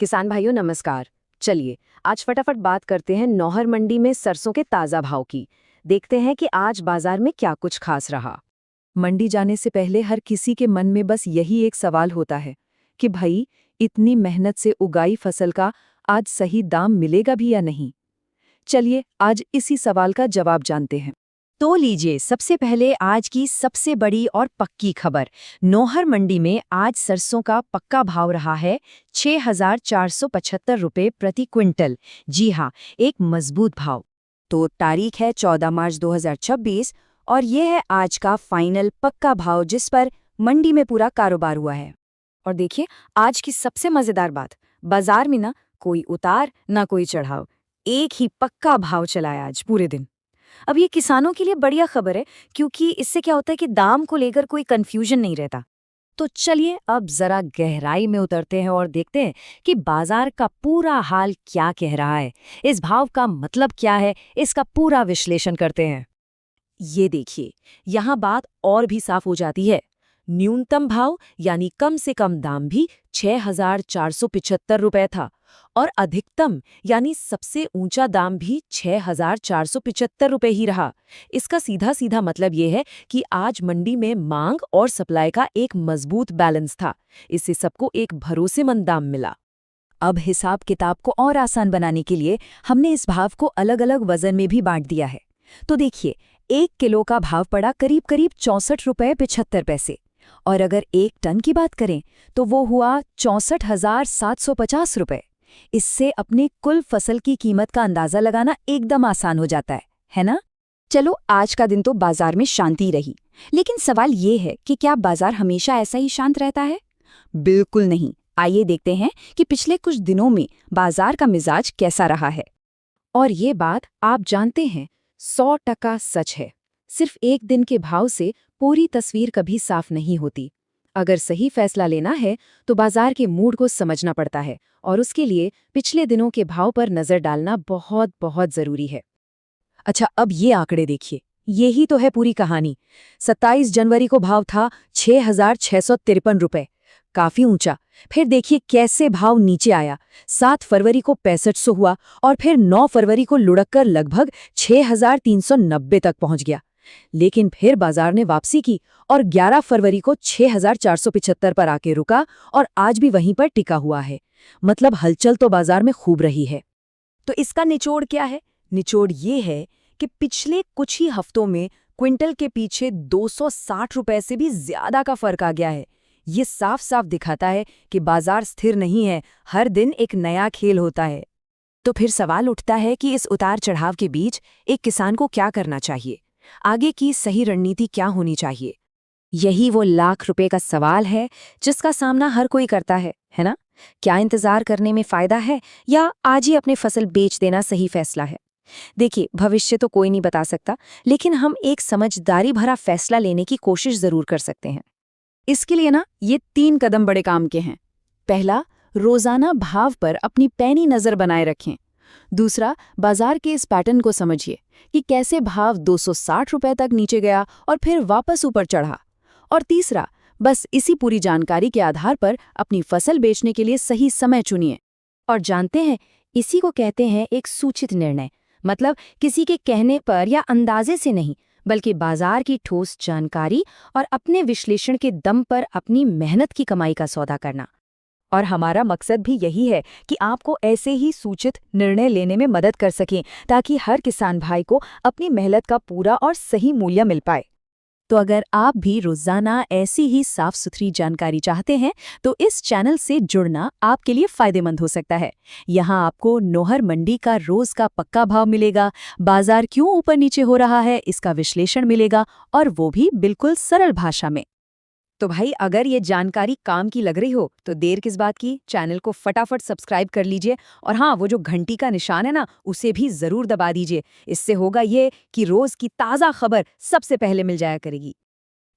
किसान भाइयों नमस्कार। चलिए आज फटाफट बात करते हैं नौहर मंडी में सरसों के ताज़ा भाव की। देखते हैं कि आज बाजार में क्या कुछ खास रहा। मंडी जाने से पहले हर किसी के मन में बस यही एक सवाल होता है कि भाई इतनी मेहनत से उगाई फसल का आज सही दाम मिलेगा भी या नहीं। चलिए आज इसी सवाल का जवाब जानते हैं। तो लीजिए सबसे पहले आज की सबसे बड़ी और पक्की खबर। नौहर मंडी में आज सरसों का पक्का भाव रहा है 6,475 रुपये प्रति क्विंटल। जी हाँ, एक मजबूत भाव। तो तारीख है 14 मार्च 2026 और ये है आज का फाइनल पक्का भाव जिस पर मंडी में पूरा कारोबार हुआ है। और देखिए आज की सबसे मजेदार बात, बाजार में ना कोई उतार ना कोई चढ़ाव, एक ही पक्का भाव चला है आज पूरे दिन। अब ये किसानों के लिए बढ़िया खबर है क्योंकि इससे क्या होता है कि दाम को लेकर कोई कंफ्यूजन नहीं रहता। तो चलिए अब जरा गहराई में उतरते हैं और देखते हैं कि बाजार का पूरा हाल क्या कह रहा है, इस भाव का मतलब क्या है, इसका पूरा विश्लेषण करते हैं। ये देखिए यहाँ बात और भी साफ हो जाती है। न्यूनतम भाव यानी कम से कम दाम भी 6,475 रुपये था और अधिकतम यानी सबसे ऊंचा दाम भी 6,475 रुपये ही रहा। इसका सीधा सीधा मतलब ये है कि आज मंडी में मांग और सप्लाई का एक मजबूत बैलेंस था। इससे सबको एक भरोसेमंद दाम मिला। अब हिसाब किताब को और आसान बनाने के लिए हमने इस भाव को अलग अलग वजन में भी बांट दिया है। तो देखिए 1 किलो का भाव पड़ा करीब करीब 64 रुपये 75 पैसे और अगर 1 टन की बात करें तो वो हुआ 64,750 रुपये। इससे अपनी कुल फसल की कीमत का अंदाजा लगाना एकदम आसान हो जाता है ना? चलो आज का दिन तो बाजार में शांति रही, लेकिन सवाल ये है कि क्या बाजार हमेशा ऐसा ही शांत रहता है? बिल्कुल नहीं। आइए देखते हैं कि पिछले कुछ दिनों में बाजार का मिजाज कैसा रहा है। और ये बात आप जानते हैं 100% सच है। सिर्फ एक दिन के भाव से पूरी तस्वीर कभी साफ नहीं होती। अगर सही फैसला लेना है तो बाजार के मूड को समझना पड़ता है और उसके लिए पिछले दिनों के भाव पर नजर डालना बहुत बहुत जरूरी है। अच्छा, अब ये आंकड़े देखिए, यही तो है पूरी कहानी। 27 जनवरी को भाव था 6,653 रुपये, काफी ऊंचा। फिर देखिए कैसे भाव नीचे आया। 7 फरवरी को 6500 हुआ और फिर 9 फरवरी को लुढ़ककर लगभग 6,390 तक पहुंच गया। लेकिन फिर बाजार ने वापसी की और 11 फरवरी को 6,475 पर आके रुका और आज भी वहीं पर टिका हुआ है। मतलब हलचल तो बाजार में खूब रही है। तो इसका निचोड़ क्या है? निचोड़ ये है कि पिछले कुछ ही हफ्तों में क्विंटल के पीछे 260 रुपए से भी ज्यादा का फर्क आ गया है। ये साफ साफ दिखाता है कि बाजार स्थिर नहीं है, हर दिन एक नया खेल होता है। तो फिर सवाल उठता है कि इस उतार चढ़ाव के बीच एक किसान को क्या करना चाहिए? आगे की सही रणनीति क्या होनी चाहिए? यही वो लाख रुपए का सवाल है जिसका सामना हर कोई करता है ना? क्या इंतजार करने में फायदा है या आज ही अपने फसल बेच देना सही फैसला है? देखिए भविष्य तो कोई नहीं बता सकता, लेकिन हम एक समझदारी भरा फैसला लेने की कोशिश जरूर कर सकते हैं। इसके लिए ना ये 3 कदम बड़े काम के हैं। पहला, रोजाना भाव पर अपनी पैनी नजर बनाए रखें। दूसरा, बाजार के इस पैटर्न को समझिए कि कैसे भाव 260 रुपए तक नीचे गया और फिर वापस ऊपर चढ़ा। और तीसरा, बस इसी पूरी जानकारी के आधार पर अपनी फसल बेचने के लिए सही समय चुनिए। और जानते हैं, इसी को कहते हैं एक सूचित निर्णय। मतलब किसी के कहने पर या अंदाजे से नहीं, बल्कि बाजार की ठोस जानकारी और अपने विश्लेषण के दम पर अपनी मेहनत की कमाई का सौदा करना। और हमारा मकसद भी यही है कि आपको ऐसे ही सूचित निर्णय लेने में मदद कर सकें ताकि हर किसान भाई को अपनी मेहनत का पूरा और सही मूल्य मिल पाए। तो अगर आप भी रोजाना ऐसी ही साफ सुथरी जानकारी चाहते हैं तो इस चैनल से जुड़ना आपके लिए फायदेमंद हो सकता है। यहाँ आपको नौहर मंडी का रोज का पक्का भाव मिलेगा, बाजार क्यों ऊपर नीचे हो रहा है इसका विश्लेषण मिलेगा, और वो भी बिल्कुल सरल भाषा में। तो भाई अगर ये जानकारी काम की लग रही हो तो देर किस बात की, चैनल को फटाफट सब्सक्राइब कर लीजिए और हाँ, वो जो घंटी का निशान है ना, उसे भी जरूर दबा दीजिए। इससे होगा ये कि रोज की ताज़ा खबर सबसे पहले मिल जाया करेगी।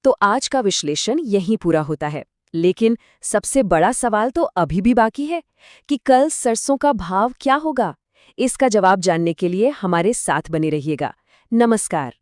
तो आज का विश्लेषण यहीं पूरा होता है, लेकिन सबसे बड़ा सवाल तो अभी भी बाकी है कि कल सरसों का भाव क्या होगा। इसका जवाब जानने के लिए हमारे साथ बने रहिएगा। नमस्कार।